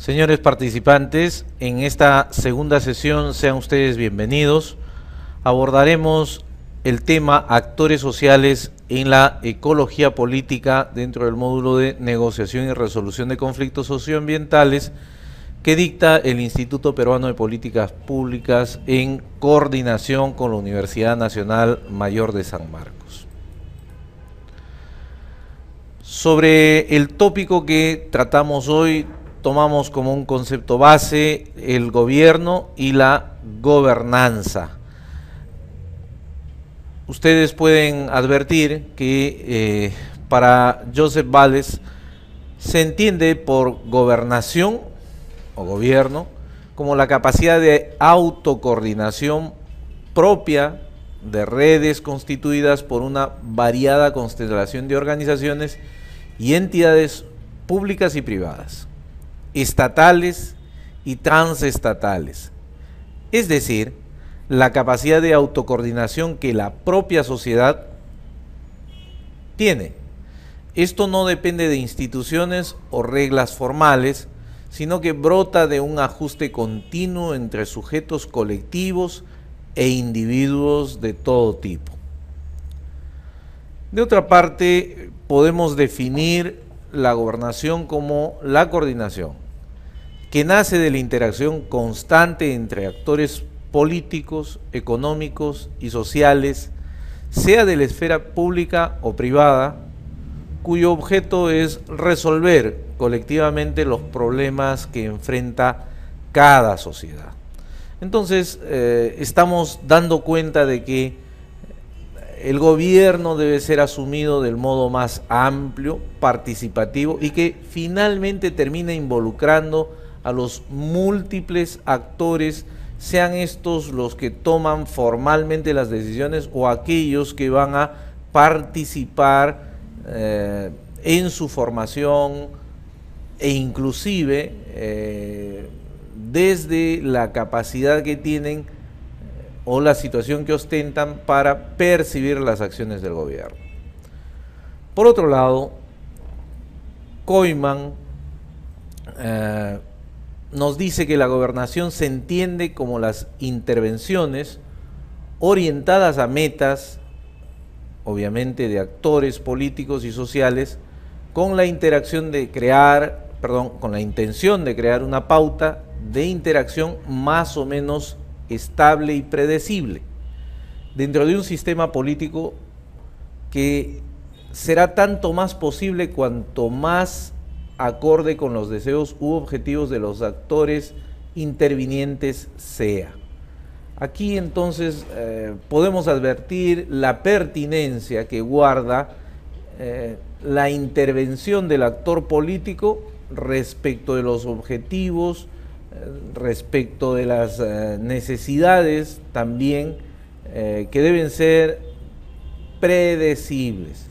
Señores participantes, en esta segunda sesión sean ustedes bienvenidos. Abordaremos el tema actores sociales en la ecología política dentro del módulo de negociación y resolución de conflictos socioambientales que dicta el Instituto Peruano de Políticas Públicas en coordinación con la Universidad Nacional Mayor de San Marcos. Sobre el tópico que tratamos hoy, tomamos como un concepto base el gobierno y la gobernanza. Ustedes pueden advertir que para Joseph Bales se entiende por gobernación o gobierno como la capacidad de autocoordinación propia de redes constituidas por una variada constelación de organizaciones y entidades públicas y privadas, estatales y transestatales, es decir, la capacidad de autocoordinación que la propia sociedad tiene. Esto no depende de instituciones o reglas formales, sino que brota de un ajuste continuo entre sujetos colectivos e individuos de todo tipo. De otra parte, podemos definir la gobernación como la coordinación, que nace de la interacción constante entre actores políticos, económicos y sociales, sea de la esfera pública o privada, cuyo objeto es resolver colectivamente los problemas que enfrenta cada sociedad. Entonces, estamos dando cuenta de que el gobierno debe ser asumido del modo más amplio, participativo y que finalmente termina involucrando a los múltiples actores, sean estos los que toman formalmente las decisiones o aquellos que van a participar en su formación e inclusive desde la capacidad que tienen o la situación que ostentan para percibir las acciones del gobierno. Por otro lado, Koyman nos dice que la gobernación se entiende como las intervenciones orientadas a metas, obviamente de actores políticos y sociales, con la intención de crear una pauta de interacción más o menos estable y predecible dentro de un sistema político que será tanto más posible cuanto más acorde con los deseos u objetivos de los actores intervinientes sea. Aquí entonces podemos advertir la pertinencia que guarda la intervención del actor político respecto de los objetivos, respecto de las necesidades también que deben ser predecibles.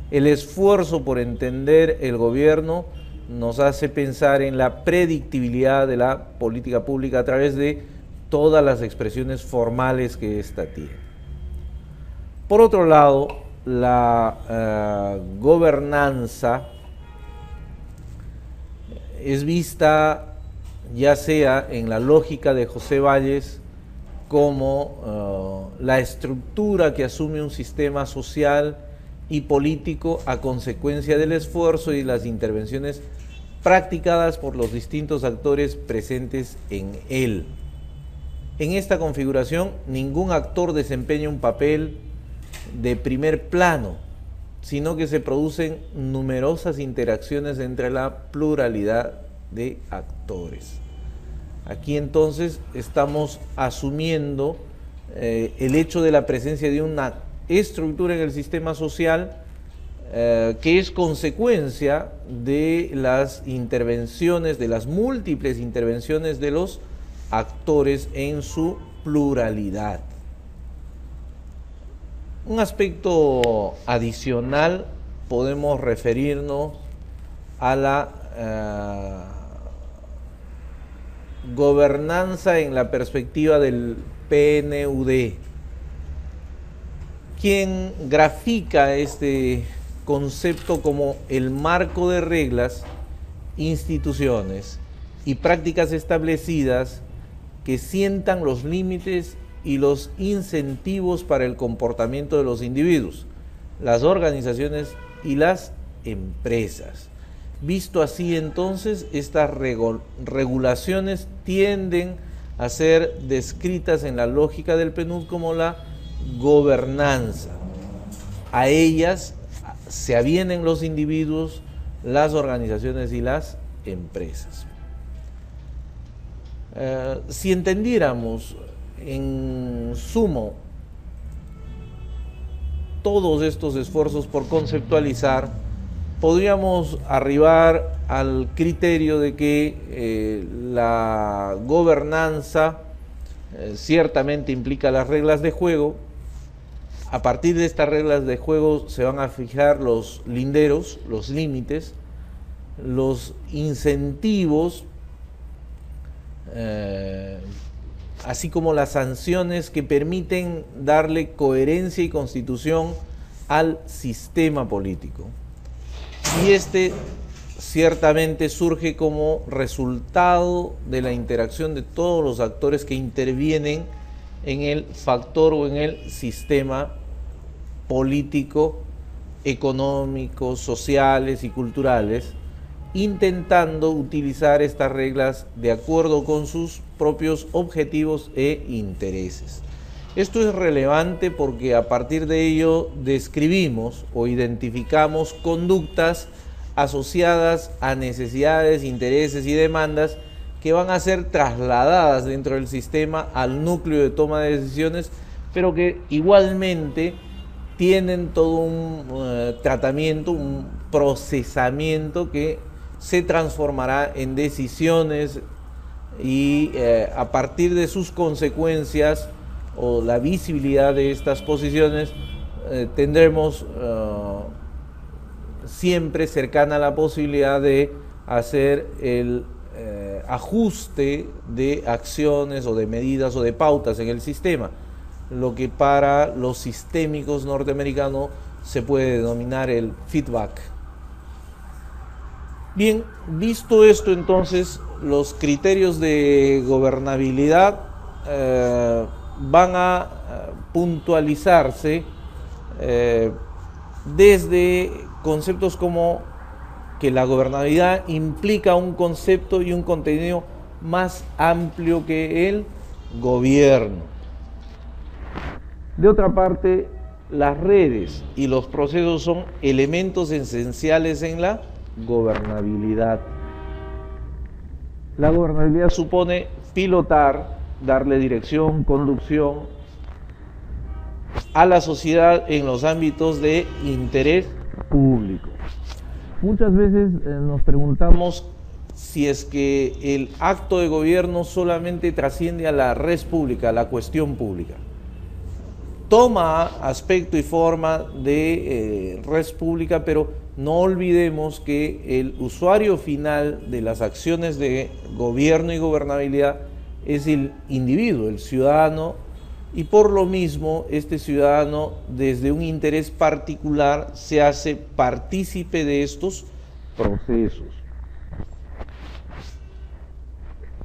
El esfuerzo por entender el gobierno nos hace pensar en la predictibilidad de la política pública a través de todas las expresiones formales que ésta tiene. Por otro lado, la gobernanza es vista ya sea en la lógica de José Valles como la estructura que asume un sistema social y político a consecuencia del esfuerzo y las intervenciones practicadas por los distintos actores presentes en él. En esta configuración, ningún actor desempeña un papel de primer plano, sino que se producen numerosas interacciones entre la pluralidad de actores. Aquí entonces estamos asumiendo el hecho de la presencia de una estructura en el sistema social que es consecuencia de las intervenciones, de las múltiples intervenciones de los actores en su pluralidad. Un aspecto adicional podemos referirnos a la gobernanza en la perspectiva del PNUD, quien grafica este concepto como el marco de reglas, instituciones y prácticas establecidas que sientan los límites y los incentivos para el comportamiento de los individuos, las organizaciones y las empresas. Visto así, entonces, estas regulaciones tienden a ser descritas en la lógica del PNUD como la gobernanza. A ellas se avienen los individuos, las organizaciones y las empresas. Si entendiéramos en sumo todos estos esfuerzos por conceptualizar, podríamos arribar al criterio de que la gobernanza ciertamente implica las reglas de juego. A partir de estas reglas de juego se van a fijar los linderos, los límites, los incentivos, así como las sanciones que permiten darle coherencia y constitución al sistema político. Y este ciertamente surge como resultado de la interacción de todos los actores que intervienen en el factor o en el sistema político, económico, sociales y culturales, intentando utilizar estas reglas de acuerdo con sus propios objetivos e intereses. Esto es relevante porque a partir de ello describimos o identificamos conductas asociadas a necesidades, intereses y demandas que van a ser trasladadas dentro del sistema al núcleo de toma de decisiones, pero que igualmente tienen todo un tratamiento, un procesamiento que se transformará en decisiones y a partir de sus consecuencias o la visibilidad de estas posiciones tendremos siempre cercana la posibilidad de hacer el ajuste de acciones o de medidas o de pautas en el sistema, lo que para los sistémicos norteamericanos se puede denominar el feedback. Bien, visto esto, entonces los criterios de gobernabilidad van a puntualizarse desde conceptos como que la gobernabilidad implica un concepto y un contenido más amplio que el gobierno. De otra parte, las redes y los procesos son elementos esenciales en la gobernabilidad. La gobernabilidad supone pilotar, darle dirección, conducción a la sociedad en los ámbitos de interés público. Muchas veces nos preguntamos si es que el acto de gobierno solamente trasciende a la res pública, a la cuestión pública. Toma aspecto y forma de res pública, pero no olvidemos que el usuario final de las acciones de gobierno y gobernabilidad es el individuo, el ciudadano, y por lo mismo este ciudadano desde un interés particular se hace partícipe de estos procesos.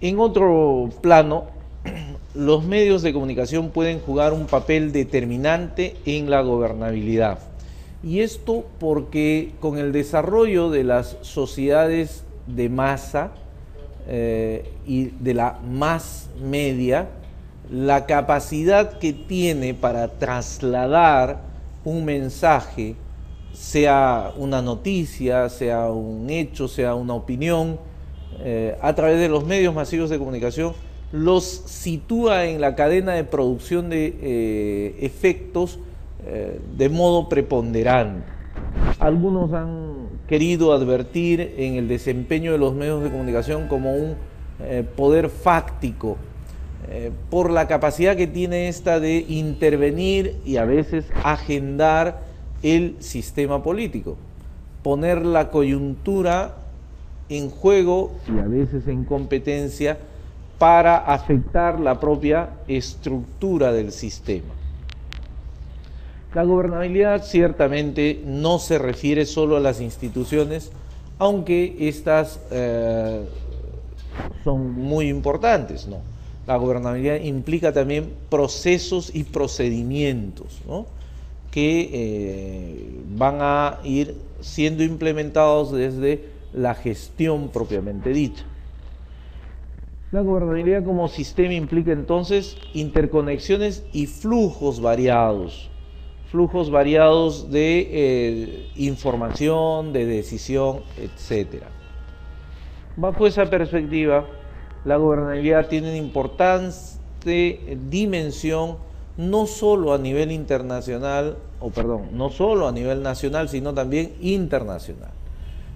En otro plano, los medios de comunicación pueden jugar un papel determinante en la gobernabilidad. Y esto porque con el desarrollo de las sociedades de masa y de la más media, la capacidad que tiene para trasladar un mensaje, sea una noticia, sea un hecho, sea una opinión, a través de los medios masivos de comunicación, los sitúa en la cadena de producción de efectos de modo preponderante. Algunos han querido advertir en el desempeño de los medios de comunicación como un poder fáctico, por la capacidad que tiene esta de intervenir y a veces agendar el sistema político, poner la coyuntura en juego y a veces en competencia para afectar la propia estructura del sistema. La gobernabilidad ciertamente no se refiere solo a las instituciones, aunque estas son muy importantes, ¿no? La gobernabilidad implica también procesos y procedimientos, ¿no?, que van a ir siendo implementados desde la gestión propiamente dicha. La gobernabilidad como sistema implica entonces interconexiones y flujos variados de información, de decisión, etc. Bajo esa perspectiva, la gobernabilidad tiene una importante dimensión no solo a nivel internacional, no solo a nivel nacional, sino también internacional.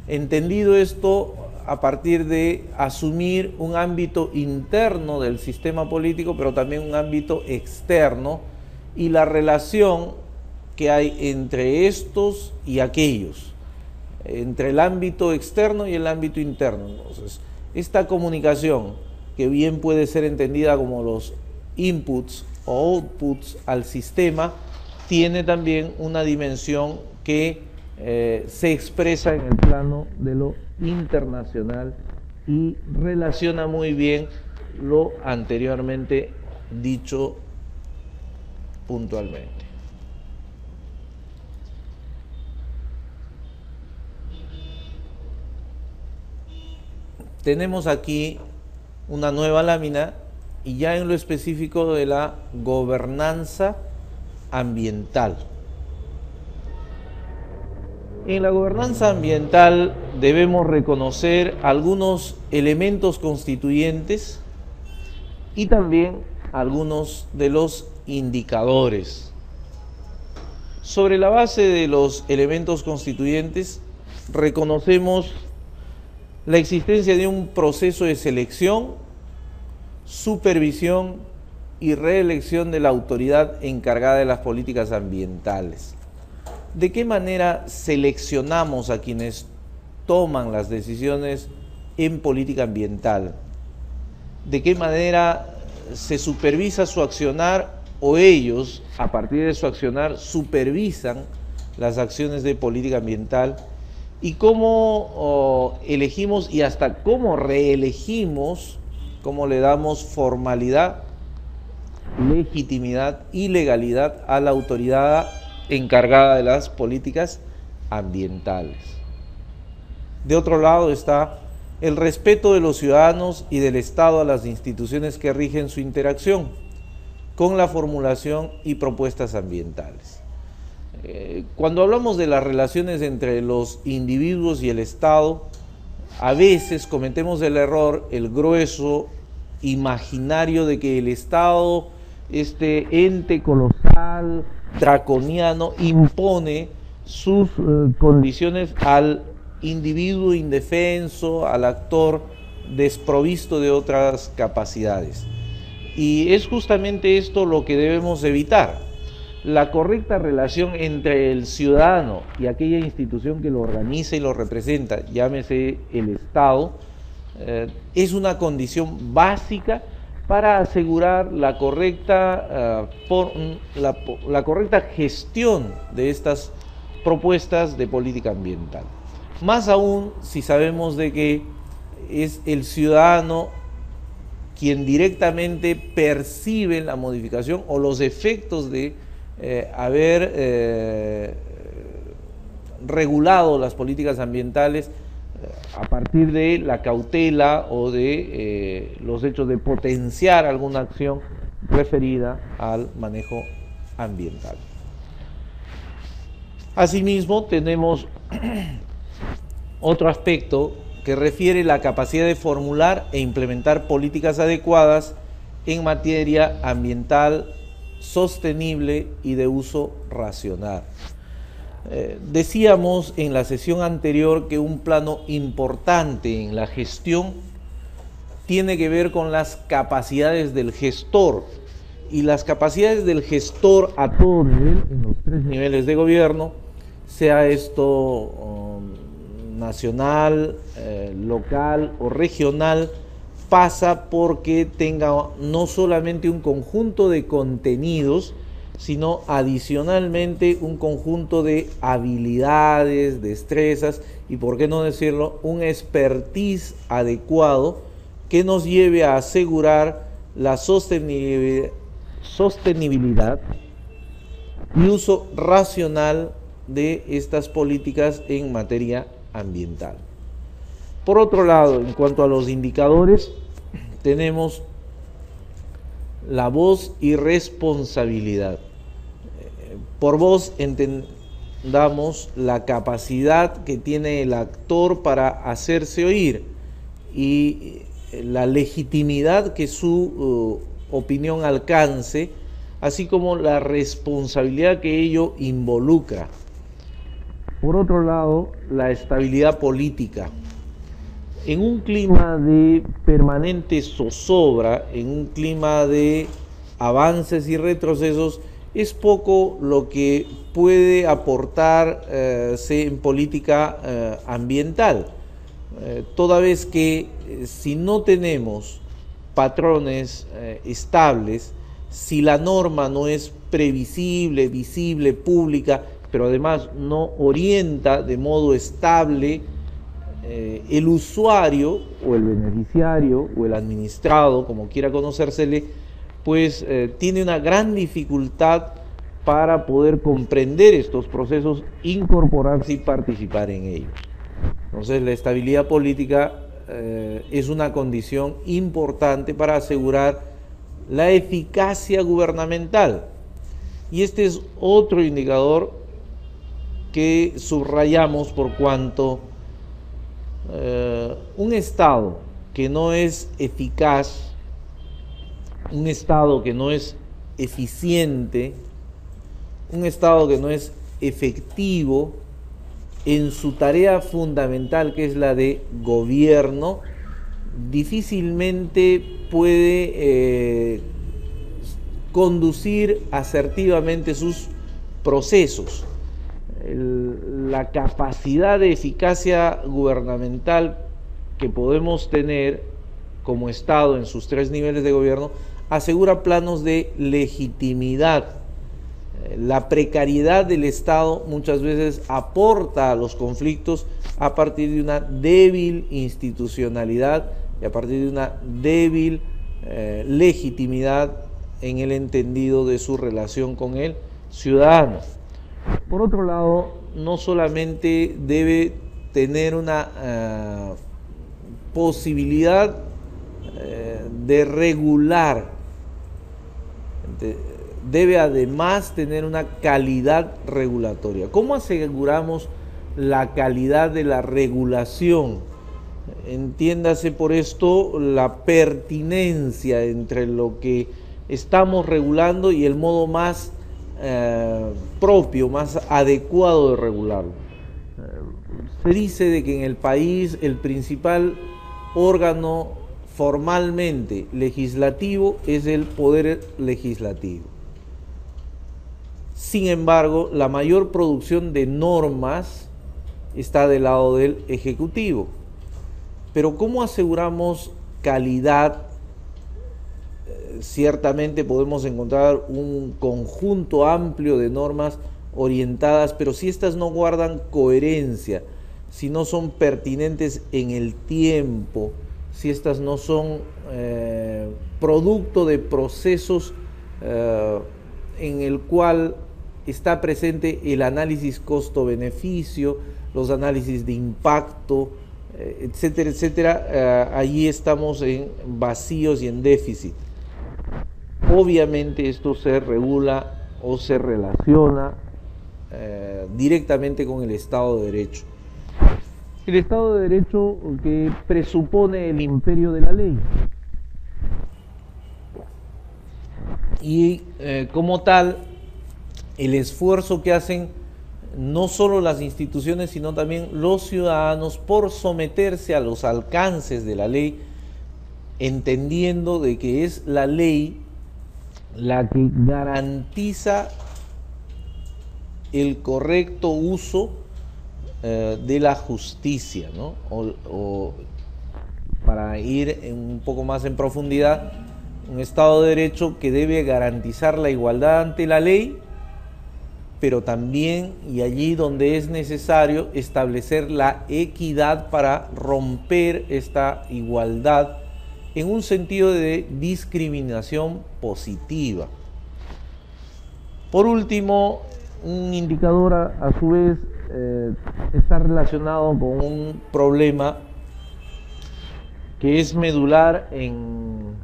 Entendido esto a partir de asumir un ámbito interno del sistema político, pero también un ámbito externo, y la relación que hay entre estos y aquellos, entre el ámbito externo y el ámbito interno. Entonces, esta comunicación, que bien puede ser entendida como los inputs o outputs al sistema, tiene también una dimensión que se expresa en el plano de lo internacional y relaciona muy bien lo anteriormente dicho puntualmente. Tenemos aquí una nueva lámina y ya en lo específico de la gobernanza ambiental. En la gobernanza ambiental debemos reconocer algunos elementos constituyentes y también algunos de los indicadores. Sobre la base de los elementos constituyentes, reconocemos la existencia de un proceso de selección, supervisión y reelección de la autoridad encargada de las políticas ambientales. ¿De qué manera seleccionamos a quienes toman las decisiones en política ambiental? ¿De qué manera se supervisa su accionar o ellos, a partir de su accionar, supervisan las acciones de política ambiental? ¿Y cómo elegimos y hasta cómo reelegimos, cómo le damos formalidad, legitimidad y legalidad a la autoridad encargada de las políticas ambientales? De otro lado está el respeto de los ciudadanos y del Estado a las instituciones que rigen su interacción con la formulación y propuestas ambientales. Cuando hablamos de las relaciones entre los individuos y el Estado, a veces cometemos el error, el grueso imaginario de que el Estado, este ente colosal, draconiano, impone sus condiciones al individuo indefenso, al actor desprovisto de otras capacidades. Y es justamente esto lo que debemos evitar. La correcta relación entre el ciudadano y aquella institución que lo organiza y lo representa, llámese el Estado, es una condición básica para asegurar la correcta gestión de estas propuestas de política ambiental. Más aún si sabemos de que es el ciudadano quien directamente percibe la modificación o los efectos de haber regulado las políticas ambientales a partir de la cautela o de los hechos de potenciar alguna acción referida al manejo ambiental. Asimismo, tenemos otro aspecto que refiere la capacidad de formular e implementar políticas adecuadas en materia ambiental, sostenible y de uso racional. Decíamos en la sesión anterior que un plano importante en la gestión tiene que ver con las capacidades del gestor, y las capacidades del gestor a todo nivel, en los 3 niveles de gobierno, sea esto nacional, local o regional, pasa porque tenga no solamente un conjunto de contenidos, sino adicionalmente un conjunto de habilidades, destrezas y, por qué no decirlo, un expertise adecuado que nos lleve a asegurar la sostenibilidad y uso racional de estas políticas en materia ambiental. Por otro lado, en cuanto a los indicadores, tenemos la voz y responsabilidad. Por voz entendamos la capacidad que tiene el actor para hacerse oír y la legitimidad que su opinión alcance, así como la responsabilidad que ello involucra. Por otro lado, la estabilidad política. En un clima de permanente zozobra, en un clima de avances y retrocesos, es poco lo que puede aportarse en política ambiental, toda vez que si no tenemos patrones estables, si la norma no es previsible, visible, pública, pero además no orienta de modo estable el usuario o el beneficiario o el administrado, como quiera conocérsele, pues tiene una gran dificultad para poder comprender estos procesos, incorporarse y participar en ellos. Entonces, la estabilidad política es una condición importante para asegurar la eficacia gubernamental. Y este es otro indicador que subrayamos por cuanto un Estado que no es eficaz, un Estado que no es eficiente, un Estado que no es efectivo en su tarea fundamental, que es la de gobierno, difícilmente puede conducir asertivamente sus procesos. La capacidad de eficacia gubernamental que podemos tener como Estado en sus tres niveles de gobierno asegura planos de legitimidad. La precariedad del Estado muchas veces aporta a los conflictos a partir de una débil institucionalidad y a partir de una débil legitimidad en el entendido de su relación con el ciudadano. Por otro lado, no solamente debe tener una posibilidad de regular, debe además tener una calidad regulatoria. ¿Cómo aseguramos la calidad de la regulación? Entiéndase por esto la pertinencia entre lo que estamos regulando y el modo más propio, más adecuado de regularlo. Se dice de que en el país el principal órgano formalmente legislativo es el poder legislativo. Sin embargo, la mayor producción de normas está del lado del ejecutivo. Pero ¿cómo aseguramos calidad? Ciertamente podemos encontrar un conjunto amplio de normas orientadas, pero si estas no guardan coherencia, si no son pertinentes en el tiempo, si estas no son producto de procesos en el cual está presente el análisis costo-beneficio, los análisis de impacto, etcétera, etcétera, allí estamos en vacíos y en déficit. Obviamente esto se regula o se relaciona directamente con el Estado de Derecho. El Estado de Derecho que presupone el imperio de la ley. Y como tal, el esfuerzo que hacen no solo las instituciones, sino también los ciudadanos por someterse a los alcances de la ley, entendiendo de que es la ley la que garantiza el correcto uso de la justicia, ¿no? O para ir un poco más en profundidad, un Estado de Derecho que debe garantizar la igualdad ante la ley, pero también, y allí donde es necesario, establecer la equidad para romper esta igualdad en un sentido de discriminación positiva. Por último, un indicador a su vez está relacionado con un problema que es medular en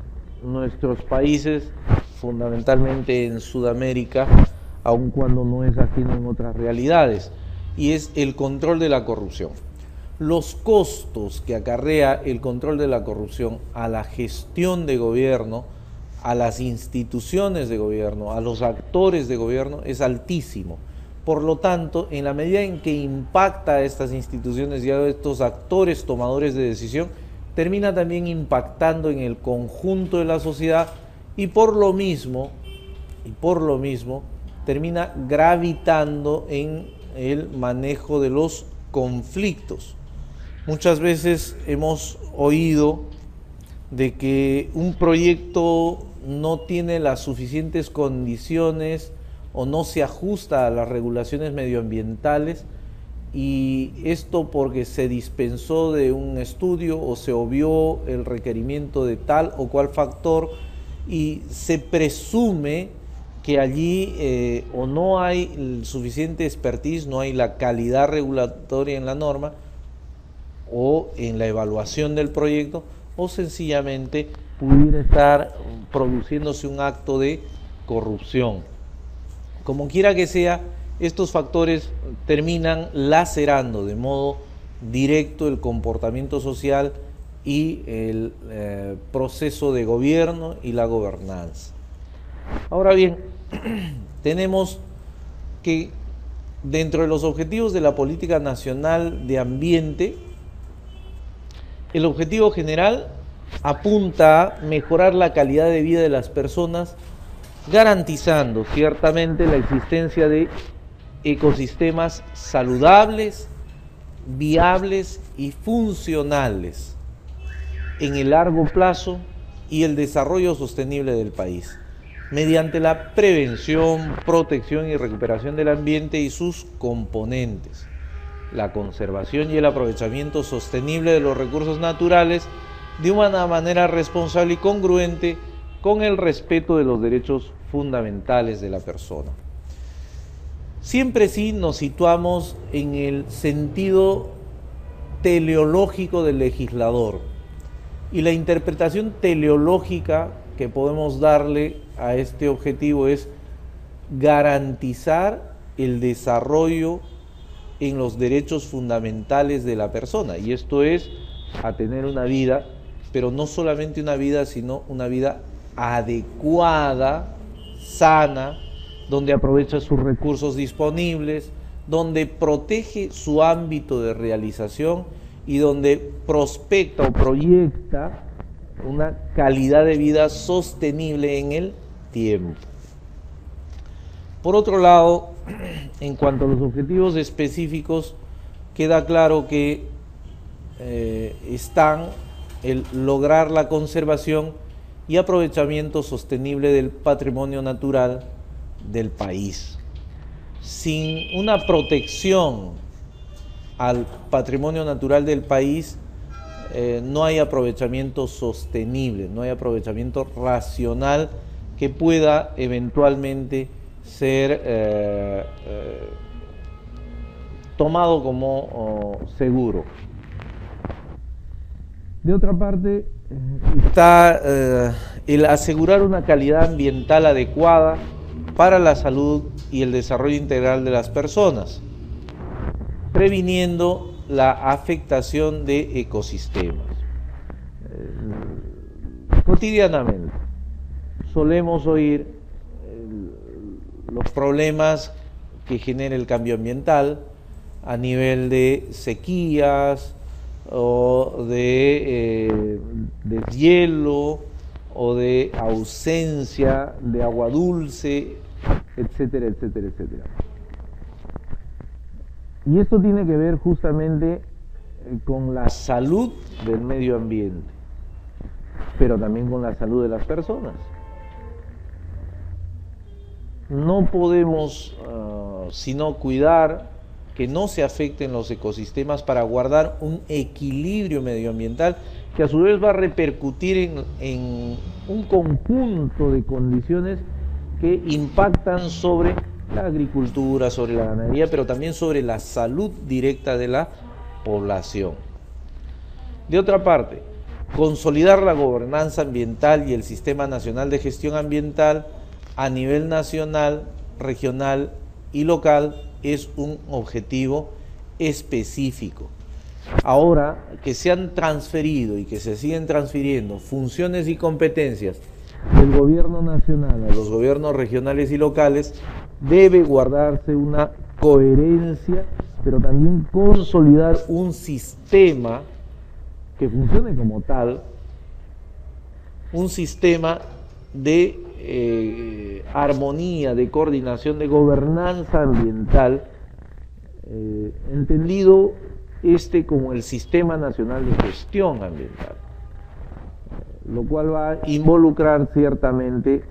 nuestros países, fundamentalmente en Sudamérica, aun cuando no es ajeno en otras realidades, y es el control de la corrupción. Los costos que acarrea el control de la corrupción a la gestión de gobierno, a las instituciones de gobierno, a los actores de gobierno, es altísimo. Por lo tanto, en la medida en que impacta a estas instituciones y a estos actores tomadores de decisión, termina también impactando en el conjunto de la sociedad y por lo mismo termina gravitando en el manejo de los conflictos. Muchas veces hemos oído de que un proyecto no tiene las suficientes condiciones o no se ajusta a las regulaciones medioambientales, y esto porque se dispensó de un estudio o se obvió el requerimiento de tal o cual factor, y se presume que allí o no hay el suficiente expertise, no hay la calidad regulatoria en la norma o en la evaluación del proyecto, o sencillamente pudiera estar produciéndose un acto de corrupción. Como quiera que sea, estos factores terminan lacerando de modo directo el comportamiento social y el proceso de gobierno y la gobernanza. Ahora bien, tenemos que dentro de los objetivos de la Política Nacional de Ambiente, el objetivo general apunta a mejorar la calidad de vida de las personas, garantizando ciertamente la existencia de ecosistemas saludables, viables y funcionales en el largo plazo y el desarrollo sostenible del país, mediante la prevención, protección y recuperación del ambiente y sus componentes, la conservación y el aprovechamiento sostenible de los recursos naturales de una manera responsable y congruente con el respeto de los derechos fundamentales de la persona. Siempre sí nos situamos en el sentido teleológico del legislador, y la interpretación teleológica que podemos darle a este objetivo es garantizar el desarrollo en los derechos fundamentales de la persona, y esto es a tener una vida, pero no solamente una vida, sino una vida adecuada, sana, donde aprovecha sus recursos disponibles, donde protege su ámbito de realización y donde prospecta o proyecta una calidad de vida sostenible en el tiempo. Por otro lado, en cuanto a los objetivos específicos, queda claro que están el lograr la conservación y aprovechamiento sostenible del patrimonio natural del país. Sin una protección al patrimonio natural del país, no hay aprovechamiento sostenible, no hay aprovechamiento racional que pueda eventualmente ser tomado como seguro. De otra parte, está el asegurar una calidad ambiental adecuada para la salud y el desarrollo integral de las personas, previniendo la afectación de ecosistemas. Cotidianamente solemos oír los problemas que genera el cambio ambiental a nivel de sequías o de deshielo o de ausencia de agua dulce, etcétera, etcétera, etcétera. Y esto tiene que ver justamente con la salud del medio ambiente, pero también con la salud de las personas. No podemos sino cuidar que no se afecten los ecosistemas para guardar un equilibrio medioambiental que a su vez va a repercutir en un conjunto de condiciones que impactan sobre la agricultura, sobre la ganadería, pero también sobre la salud directa de la población. De otra parte, consolidar la gobernanza ambiental y el Sistema Nacional de Gestión Ambiental a nivel nacional, regional y local es un objetivo específico. Ahora que se han transferido y que se siguen transfiriendo funciones y competencias del gobierno nacional a los gobiernos regionales y locales, debe guardarse una coherencia, pero también consolidar un sistema que funcione como tal, un sistema de armonía, de coordinación, de gobernanza ambiental, entendido como el Sistema Nacional de Gestión Ambiental, lo cual va a involucrar ciertamente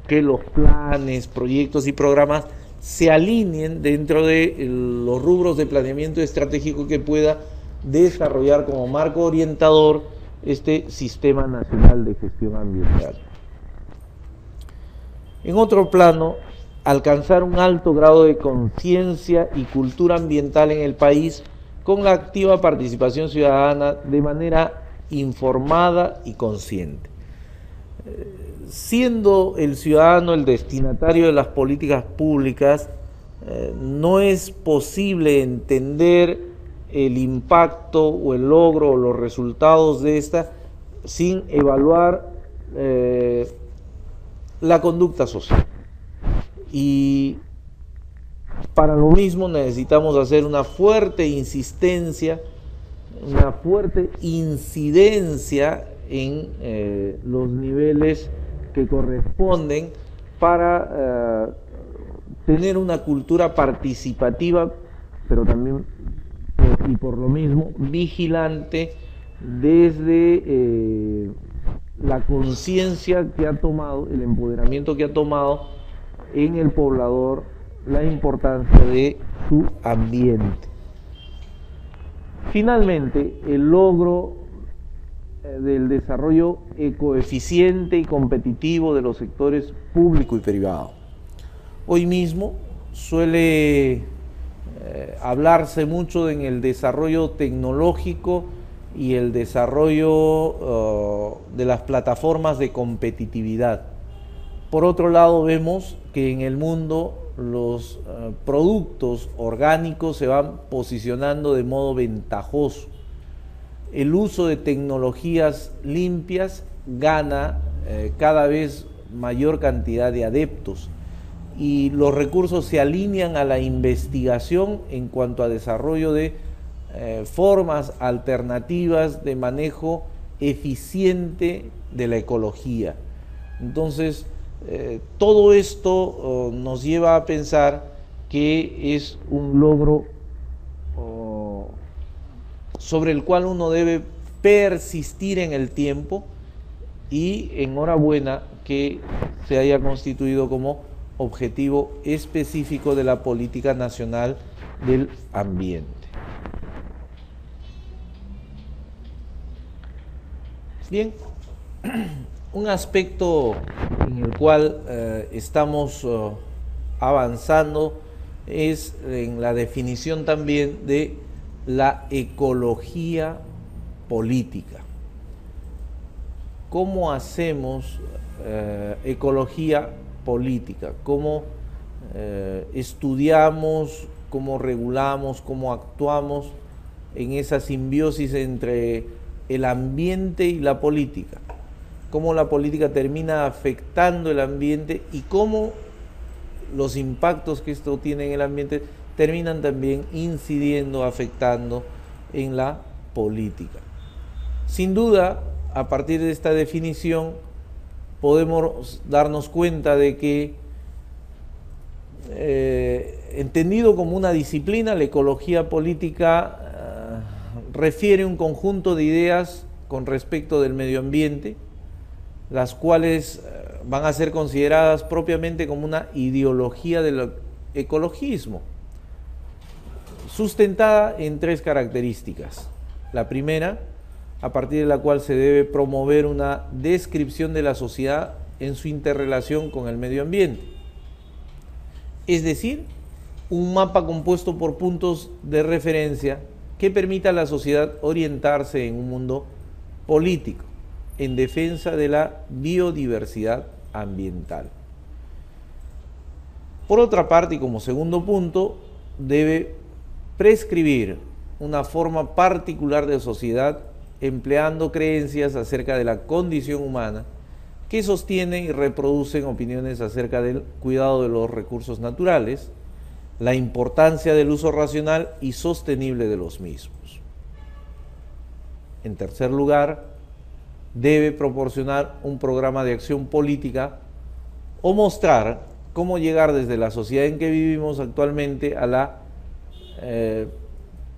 que los planes, proyectos y programas se alineen dentro de los rubros de planeamiento estratégico que pueda desarrollar como marco orientador este Sistema Nacional de Gestión Ambiental. En otro plano, alcanzar un alto grado de conciencia y cultura ambiental en el país con la activa participación ciudadana de manera informada y consciente. Siendo el ciudadano el destinatario de las políticas públicas, no es posible entender el impacto o el logro o los resultados de esta sin evaluar la conducta social. Y para lo mismo necesitamos hacer una fuerte insistencia, una fuerte incidencia en los niveles que corresponden para tener una cultura participativa, pero también y por lo mismo vigilante desde la conciencia que ha tomado, el empoderamiento que ha tomado en el poblador, la importancia de su ambiente. Finalmente, el logro del desarrollo ecoeficiente y competitivo de los sectores público y privado. Hoy mismo suele hablarse mucho en el desarrollo tecnológico y el desarrollo de las plataformas de competitividad. Por otro lado, vemos que en el mundo los productos orgánicos se van posicionando de modo ventajoso. El uso de tecnologías limpias gana cada vez mayor cantidad de adeptos y los recursos se alinean a la investigación en cuanto a desarrollo de formas alternativas de manejo eficiente de la ecología. Entonces, todo esto nos lleva a pensar que es un logro sobre el cual uno debe persistir en el tiempo y enhorabuena que se haya constituido como objetivo específico de la Política Nacional del Ambiente. Bien, un aspecto en el cual estamos avanzando es en la definición también de la ecología política. ¿Cómo hacemos ecología política? ¿Cómo estudiamos, cómo regulamos, cómo actuamos en esa simbiosis entre el ambiente y la política? ¿Cómo la política termina afectando el ambiente y cómo los impactos que esto tiene en el ambiente terminan también incidiendo, afectando en la política? Sin duda, a partir de esta definición, podemos darnos cuenta de que, entendido como una disciplina, la ecología política refiere un conjunto de ideas con respecto del medio ambiente, las cuales van a ser consideradas propiamente como una ideología del ecologismo, sustentada en tres características. La primera, a partir de la cual se debe promover una descripción de la sociedad en su interrelación con el medio ambiente. Es decir, un mapa compuesto por puntos de referencia que permita a la sociedad orientarse en un mundo político en defensa de la biodiversidad ambiental. Por otra parte, y como segundo punto, debe prescribir una forma particular de sociedad empleando creencias acerca de la condición humana que sostienen y reproducen opiniones acerca del cuidado de los recursos naturales, la importancia del uso racional y sostenible de los mismos. En tercer lugar, debe proporcionar un programa de acción política o mostrar cómo llegar desde la sociedad en que vivimos actualmente a la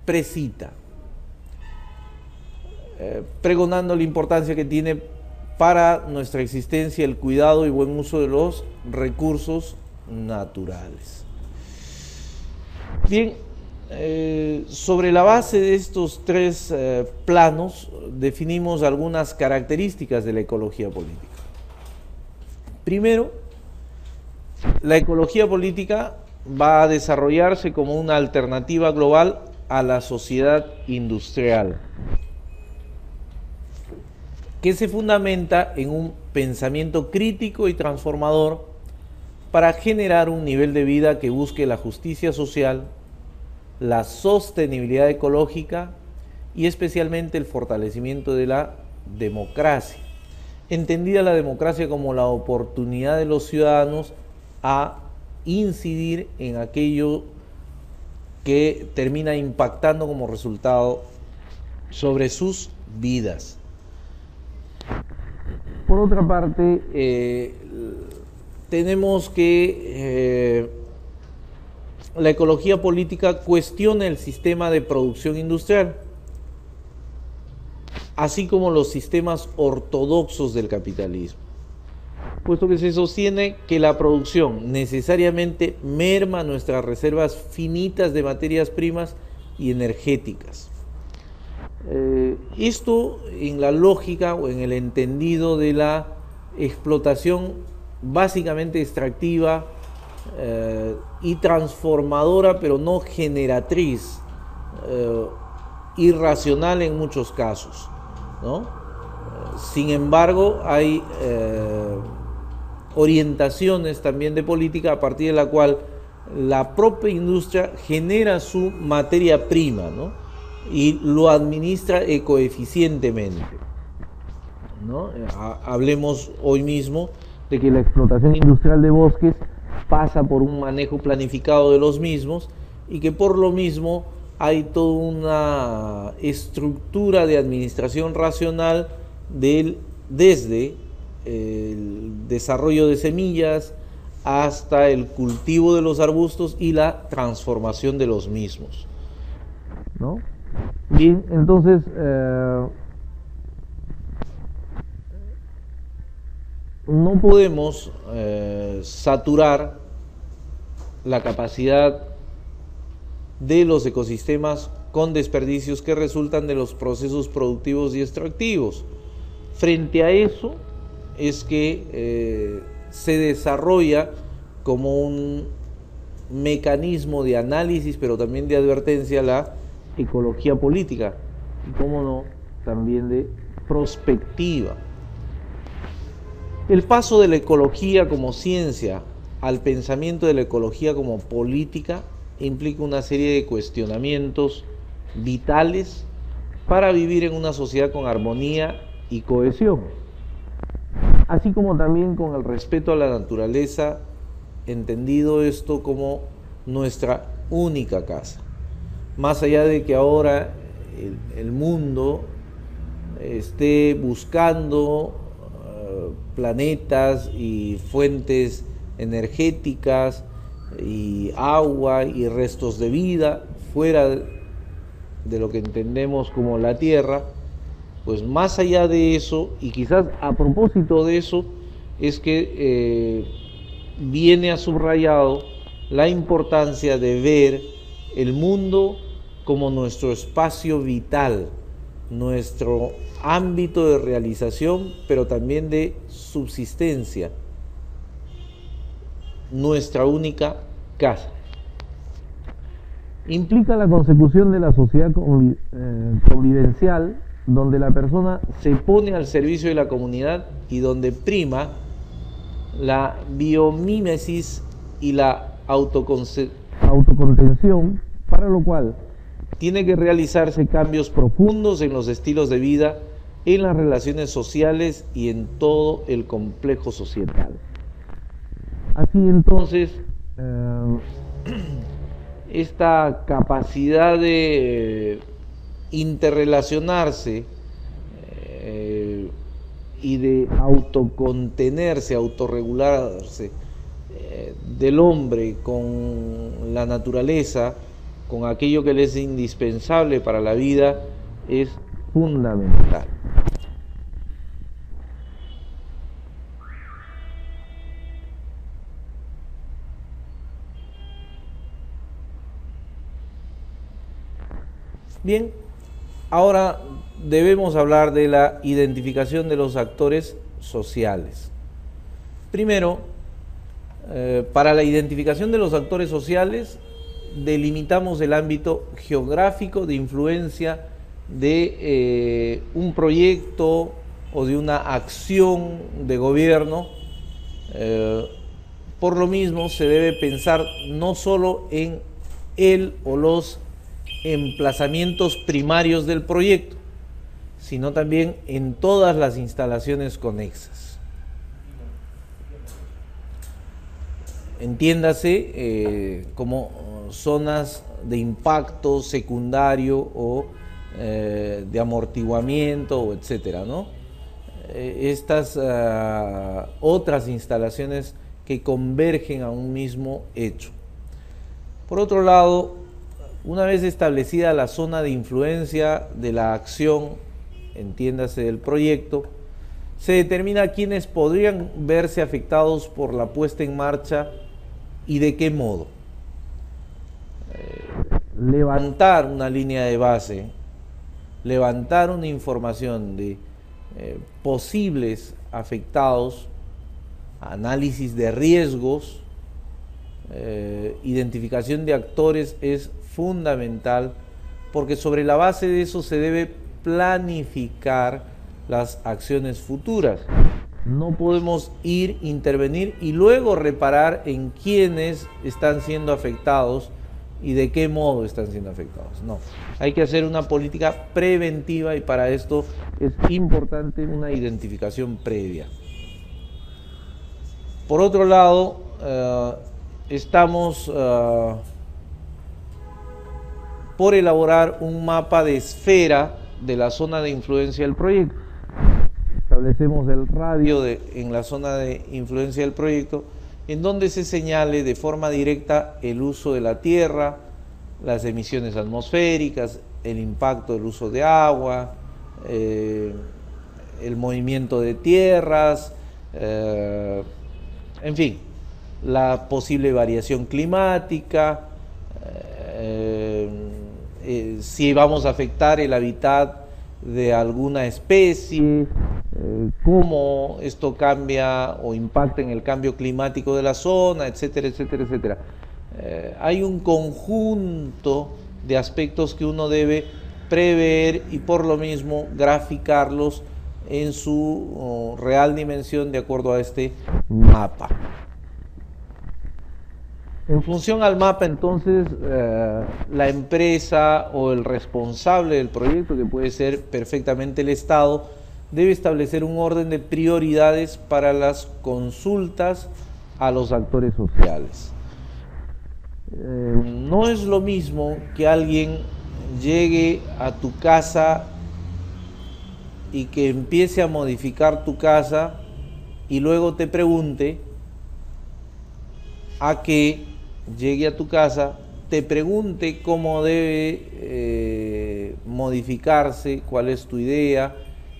precita, pregonando la importancia que tiene para nuestra existencia el cuidado y buen uso de los recursos naturales. Bien, sobre la base de estos tres planos definimos algunas características de la ecología política. Primero, la ecología política va a desarrollarse como una alternativa global a la sociedad industrial, que se fundamenta en un pensamiento crítico y transformador para generar un nivel de vida que busque la justicia social, la sostenibilidad ecológica y especialmente el fortalecimiento de la democracia. Entendida la democracia como la oportunidad de los ciudadanos a incidir en aquello que termina impactando como resultado sobre sus vidas. Por otra parte, tenemos que la ecología política cuestiona el sistema de producción industrial, así como los sistemas ortodoxos del capitalismo, puesto que se sostiene que la producción necesariamente merma nuestras reservas finitas de materias primas y energéticas. Esto en la lógica o en el entendido de la explotación básicamente extractiva y transformadora, pero no generatriz, irracional en muchos casos, ¿no? Sin embargo, hay orientaciones también de política a partir de la cual la propia industria genera su materia prima, ¿no? Y lo administra ecoeficientemente, ¿no? Hablemos hoy mismo de que la explotación industrial de bosques pasa por un manejo planificado de los mismos y que por lo mismo hay toda una estructura de administración racional desde el desarrollo de semillas hasta el cultivo de los arbustos y la transformación de los mismos, ¿no? Bien, entonces no podemos saturar la capacidad de los ecosistemas con desperdicios que resultan de los procesos productivos y extractivos. Frente a eso es que se desarrolla como un mecanismo de análisis, pero también de advertencia, la ecología política, y cómo no, también de prospectiva. El paso de la ecología como ciencia al pensamiento de la ecología como política implica una serie de cuestionamientos vitales para vivir en una sociedad con armonía y cohesión, así como también con el respeto a la naturaleza, entendido esto como nuestra única casa. Más allá de que ahora el mundo esté buscando planetas y fuentes energéticas y agua y restos de vida fuera de lo que entendemos como la Tierra, pues más allá de eso, y quizás a propósito de eso, es que viene a subrayado la importancia de ver el mundo como nuestro espacio vital, nuestro ámbito de realización, pero también de subsistencia, nuestra única casa. Implica la consecución de la sociedad convivencial, donde la persona se pone al servicio de la comunidad y donde prima la biomímesis y la autocontención, para lo cual tiene que realizarse cambios profundos en los estilos de vida, en las relaciones sociales y en todo el complejo societal. Así entonces, esta capacidad de interrelacionarse y de autocontenerse, autorregularse del hombre con la naturaleza, con aquello que le es indispensable para la vida, es fundamental. Bien, ahora debemos hablar de la identificación de los actores sociales. Primero, para la identificación de los actores sociales, delimitamos el ámbito geográfico de influencia de un proyecto o de una acción de gobierno. Por lo mismo, se debe pensar no solo en el o los emplazamientos primarios del proyecto, sino también en todas las instalaciones conexas. Entiéndase como zonas de impacto secundario o de amortiguamiento, etcétera, ¿no? Estas otras instalaciones que convergen a un mismo hecho. Por otro lado, una vez establecida la zona de influencia de la acción, entiéndase del proyecto, se determina quiénes podrían verse afectados por la puesta en marcha y de qué modo. Levantar una línea de base, levantar una información de posibles afectados, análisis de riesgos, identificación de actores es fundamental, porque sobre la base de eso se debe planificar las acciones futuras. No podemos intervenir y luego reparar en quiénes están siendo afectados y de qué modo están siendo afectados. No, hay que hacer una política preventiva y para esto es importante una identificación previa. Por otro lado, estamos por elaborar un mapa de esfera de la zona de influencia del proyecto. Establecemos el radio en la zona de influencia del proyecto, en donde se señale de forma directa el uso de la tierra, las emisiones atmosféricas, el impacto del uso de agua, el movimiento de tierras, en fin, la posible variación climática, si vamos a afectar el hábitat de alguna especie, cómo esto cambia o impacta en el cambio climático de la zona, etcétera, etcétera, etcétera. Hay un conjunto de aspectos que uno debe prever y por lo mismo graficarlos en su real dimensión de acuerdo a este mapa. En función al mapa, entonces, la empresa o el responsable del proyecto, que puede ser perfectamente el Estado, debe establecer un orden de prioridades para las consultas a los actores sociales. No es lo mismo que alguien llegue a tu casa y que empiece a modificar tu casa y luego te pregunte, a que llegue a tu casa, te pregunte cómo debe modificarse, cuál es tu idea,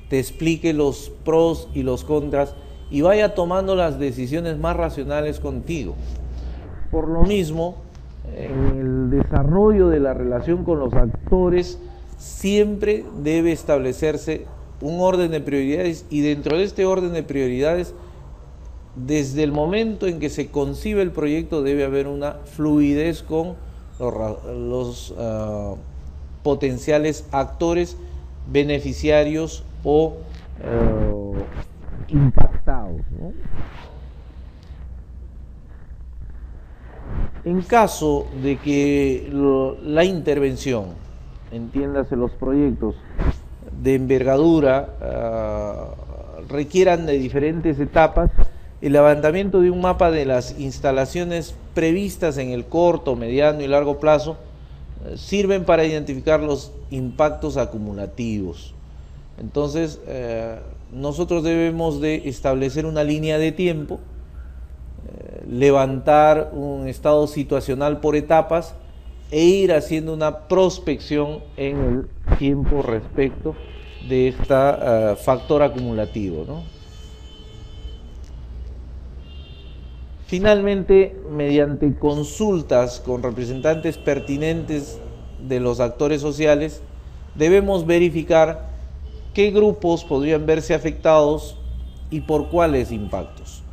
te explique los pros y los contras y vaya tomando las decisiones más racionales contigo. Por lo mismo, en el desarrollo de la relación con los actores siempre debe establecerse un orden de prioridades, y dentro de este orden de prioridades, desde el momento en que se concibe el proyecto, debe haber una fluidez con los potenciales actores, beneficiarios o impactados, ¿no? En caso de que la intervención, entiéndase los proyectos de envergadura, requieran de diferentes etapas, el levantamiento de un mapa de las instalaciones previstas en el corto, mediano y largo plazo sirven para identificar los impactos acumulativos. Entonces, nosotros debemos de establecer una línea de tiempo, levantar un estado situacional por etapas e ir haciendo una prospección en el tiempo respecto de este factor acumulativo, ¿no? Finalmente, mediante consultas con representantes pertinentes de los actores sociales, debemos verificar qué grupos podrían verse afectados y por cuáles impactos.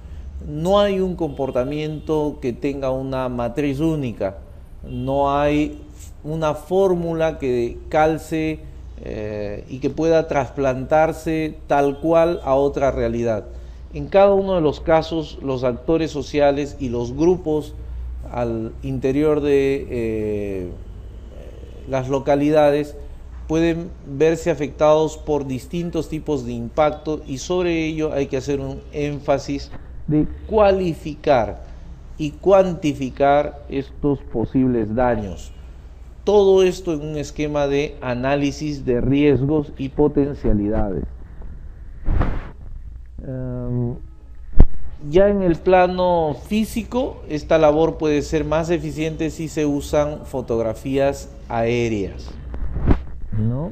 No hay un comportamiento que tenga una matriz única, no hay una fórmula que calce y que pueda trasplantarse tal cual a otra realidad. En cada uno de los casos, los actores sociales y los grupos al interior de las localidades pueden verse afectados por distintos tipos de impacto, y sobre ello hay que hacer un énfasis de cualificar y cuantificar estos posibles daños. Todo esto en un esquema de análisis de riesgos y potencialidades. Ya en el plano físico, esta labor puede ser más eficiente si se usan fotografías aéreas, ¿no?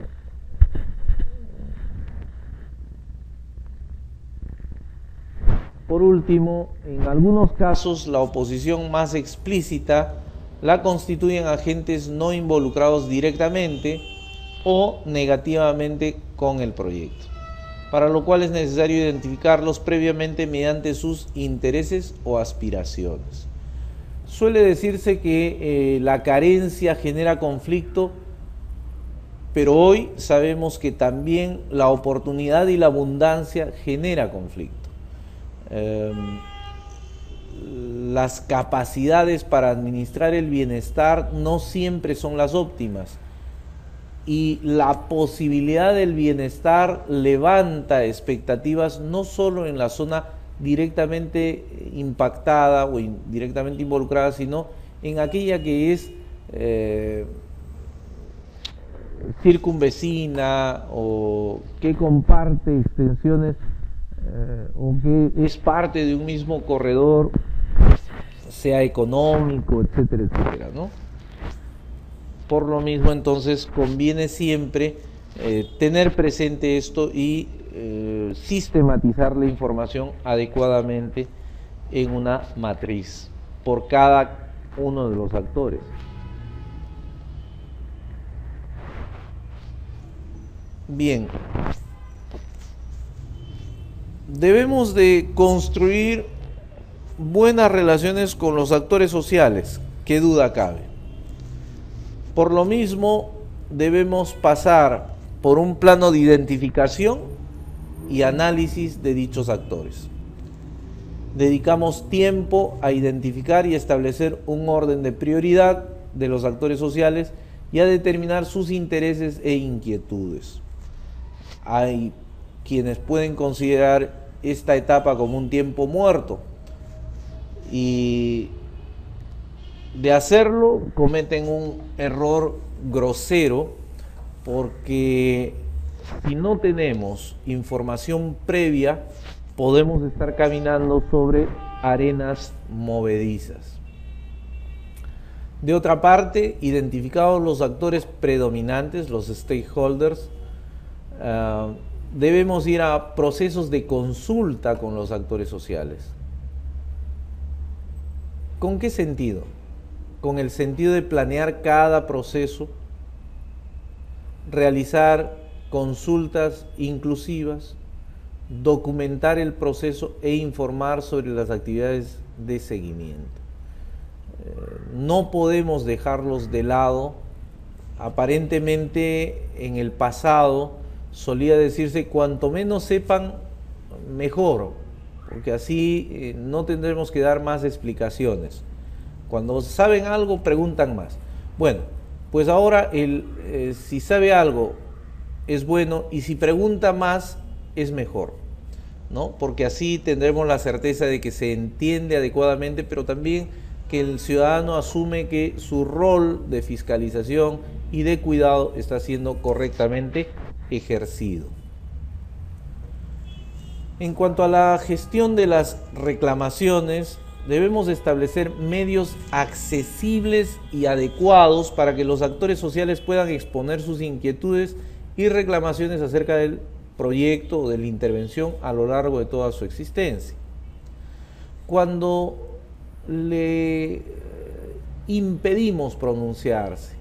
Por último, en algunos casos la oposición más explícita la constituyen agentes no involucrados directamente o negativamente con el proyecto, para lo cual es necesario identificarlos previamente mediante sus intereses o aspiraciones. Suele decirse que la carencia genera conflicto, pero hoy sabemos que también la oportunidad y la abundancia genera conflicto. Las capacidades para administrar el bienestar no siempre son las óptimas, y la posibilidad del bienestar levanta expectativas no solo en la zona directamente impactada o directamente involucrada, sino en aquella que es circunvecina o que comparte extensiones o que es parte de un mismo corredor, sea económico, etcétera, etcétera, ¿no? Por lo mismo, entonces, conviene siempre tener presente esto y sistematizar la información adecuadamente en una matriz por cada uno de los actores. Bien, debemos de construir buenas relaciones con los actores sociales, qué duda cabe. Por lo mismo, debemos pasar por un plano de identificación y análisis de dichos actores. Dedicamos tiempo a identificar y establecer un orden de prioridad de los actores sociales y a determinar sus intereses e inquietudes. Hay quienes pueden considerar esta etapa como un tiempo muerto, y de hacerlo cometen un error grosero, porque si no tenemos información previa podemos estar caminando sobre arenas movedizas. De otra parte, identificados los actores predominantes, los stakeholders, debemos ir a procesos de consulta con los actores sociales. ¿Con qué sentido? Con el sentido de planear cada proceso realizar consultas inclusivas, documentar el proceso e informar sobre las actividades de seguimiento. No podemos dejarlos de lado. Aparentemente en el pasado solía decirse cuanto menos sepan mejor, porque así no tendremos que dar más explicaciones. Cuando saben algo preguntan más. Bueno, pues ahora si sabe algo es bueno y si pregunta más es mejor, ¿no? Porque así tendremos la certeza de que se entiende adecuadamente, pero también que el ciudadano asume que su rol de fiscalización y de cuidado está siendo correctamente ejercido. En cuanto a la gestión de las reclamaciones, debemos establecer medios accesibles y adecuados para que los actores sociales puedan exponer sus inquietudes y reclamaciones acerca del proyecto o de la intervención a lo largo de toda su existencia. Cuando le impedimos pronunciarse,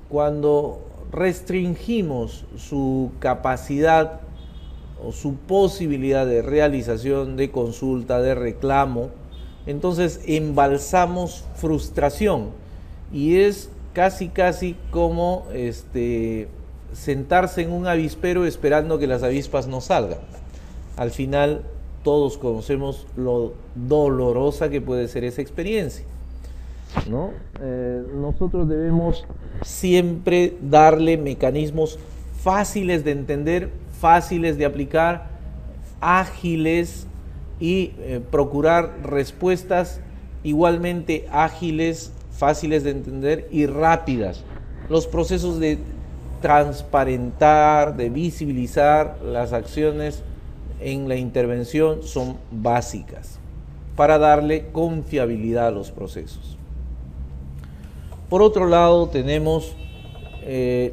cuando restringimos su capacidad o su posibilidad de realización de consulta, de reclamo, entonces embalsamos frustración y es casi como sentarse en un avispero esperando que las avispas no salgan. Al final todos conocemos lo dolorosa que puede ser esa experiencia, ¿no? Nosotros debemos siempre darle mecanismos fáciles de entender, fáciles de aplicar, ágiles y procurar respuestas igualmente ágiles, fáciles de entender y rápidas. Los procesos de transparentar, de visibilizar las acciones en la intervención son básicas para darle confiabilidad a los procesos. Por otro lado, tenemos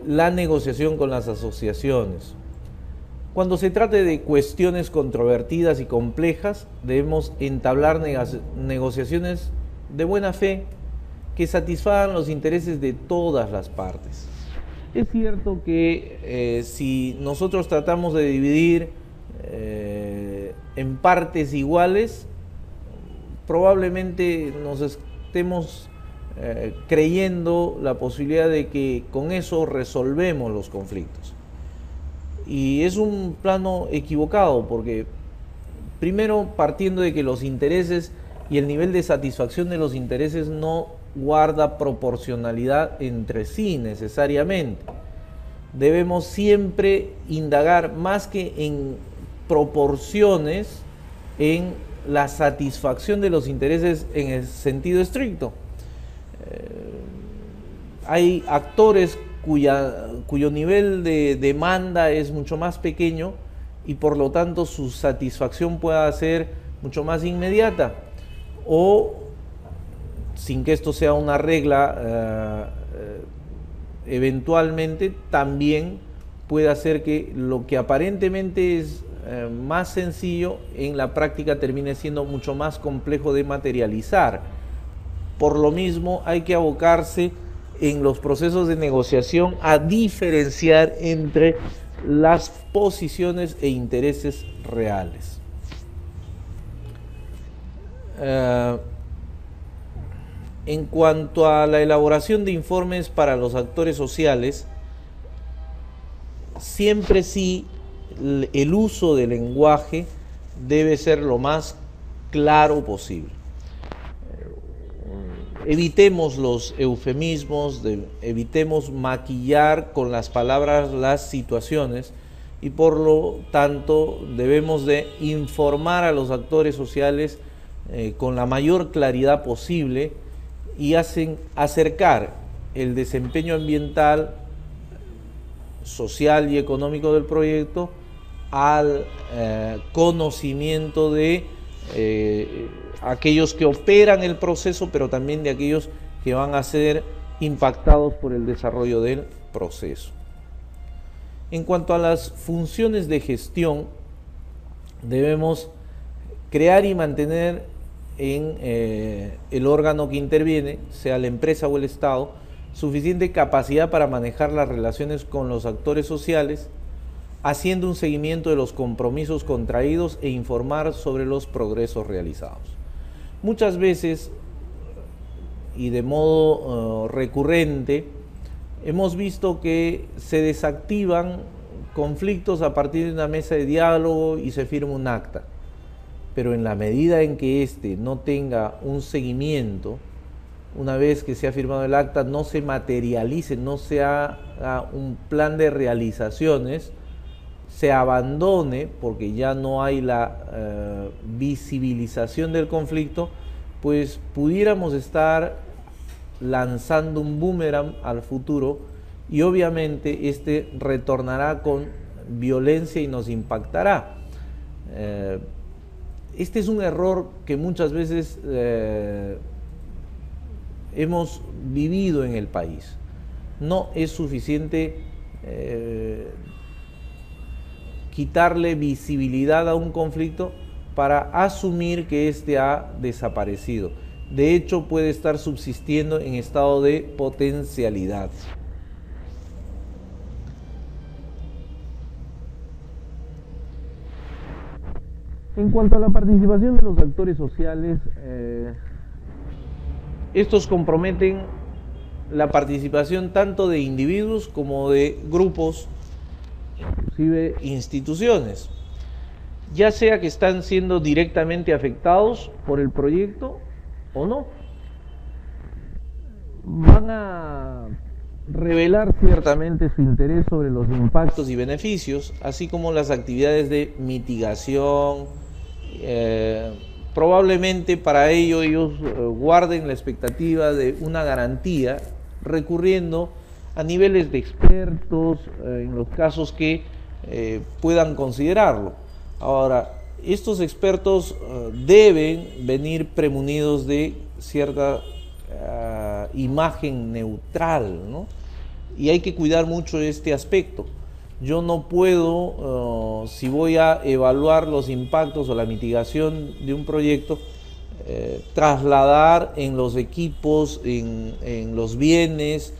la negociación con las asociaciones. Cuando se trate de cuestiones controvertidas y complejas, debemos entablar negociaciones de buena fe que satisfagan los intereses de todas las partes. Es cierto que si nosotros tratamos de dividir en partes iguales, probablemente nos estemos creyendo la posibilidad de que con eso resolvemos los conflictos. Y es un plano equivocado porque, primero, partiendo de que los intereses y el nivel de satisfacción de los intereses no guarda proporcionalidad entre sí necesariamente. Debemos siempre indagar más que en proporciones en la satisfacción de los intereses en el sentido estricto. Hay actores cuyo nivel de demanda es mucho más pequeño y por lo tanto su satisfacción pueda ser mucho más inmediata, o sin que esto sea una regla, eventualmente también puede hacer que lo que aparentemente es más sencillo en la práctica termine siendo mucho más complejo de materializar. Por lo mismo hay que abocarse en los procesos de negociación a diferenciar entre las posiciones e intereses reales. En cuanto a la elaboración de informes para los actores sociales, siempre sí el uso del lenguaje debe ser lo más claro posible. Evitemos los eufemismos, evitemos maquillar con las palabras las situaciones y por lo tanto debemos de informar a los actores sociales con la mayor claridad posible y acercar el desempeño ambiental, social y económico del proyecto al conocimiento de aquellos que operan el proceso, pero también de aquellos que van a ser impactados por el desarrollo del proceso. En cuanto a las funciones de gestión, debemos crear y mantener en el órgano que interviene, sea la empresa o el Estado, suficiente capacidad para manejar las relaciones con los actores sociales, haciendo un seguimiento de los compromisos contraídos e informar sobre los progresos realizados. Muchas veces, y de modo recurrente, hemos visto que se desactivan conflictos a partir de una mesa de diálogo y se firma un acta. Pero en la medida en que éste no tenga un seguimiento, una vez que se ha firmado el acta, no se materialice, no se haga un plan de realizaciones, se abandone porque ya no hay la visibilización del conflicto, pues pudiéramos estar lanzando un boomerang al futuro y obviamente este retornará con violencia y nos impactará. Este es un error que muchas veces hemos vivido en el país. No es suficiente quitarle visibilidad a un conflicto para asumir que éste ha desaparecido. De hecho, puede estar subsistiendo en estado de potencialidad. En cuanto a la participación de los actores sociales, estos comprometen la participación tanto de individuos como de grupos, inclusive instituciones, ya sea que están siendo directamente afectados por el proyecto o no. Van a revelar ciertamente su interés sobre los impactos y beneficios, así como las actividades de mitigación. Probablemente para ello ellos guarden la expectativa de una garantía recurriendo a niveles de expertos en los casos que puedan considerarlo. Ahora, estos expertos deben venir premunidos de cierta imagen neutral, ¿no? Y hay que cuidar mucho este aspecto. Yo no puedo, si voy a evaluar los impactos o la mitigación de un proyecto, trasladar en los equipos, en los bienes,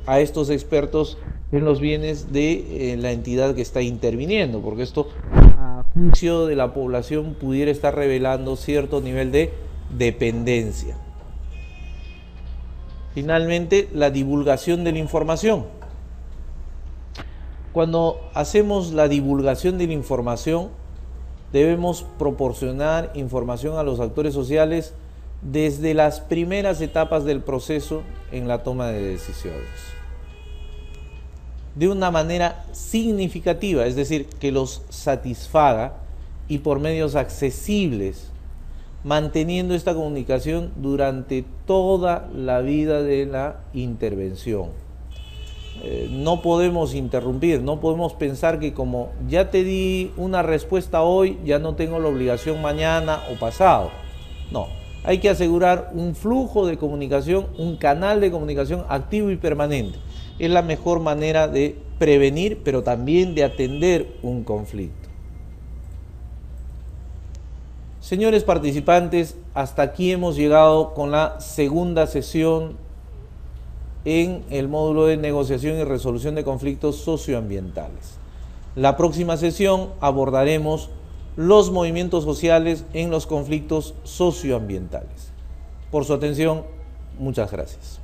a estos expertos en los bienes de la entidad que está interviniendo, porque esto, a juicio de la población, pudiera estar revelando cierto nivel de dependencia. Finalmente, la divulgación de la información. Cuando hacemos la divulgación de la información, debemos proporcionar información a los actores sociales desde las primeras etapas del proceso en la toma de decisiones, de una manera significativa, es decir, que los satisfaga y por medios accesibles, manteniendo esta comunicación durante toda la vida de la intervención. No podemos interrumpir, no podemos pensar que como ya te di una respuesta hoy, ya no tengo la obligación mañana o pasado. No, hay que asegurar un flujo de comunicación, un canal de comunicación activo y permanente. Es la mejor manera de prevenir, pero también de atender un conflicto. Señores participantes, hasta aquí hemos llegado con la segunda sesión en el módulo de negociación y resolución de conflictos socioambientales. La próxima sesión abordaremos los movimientos sociales en los conflictos socioambientales. Por su atención, muchas gracias.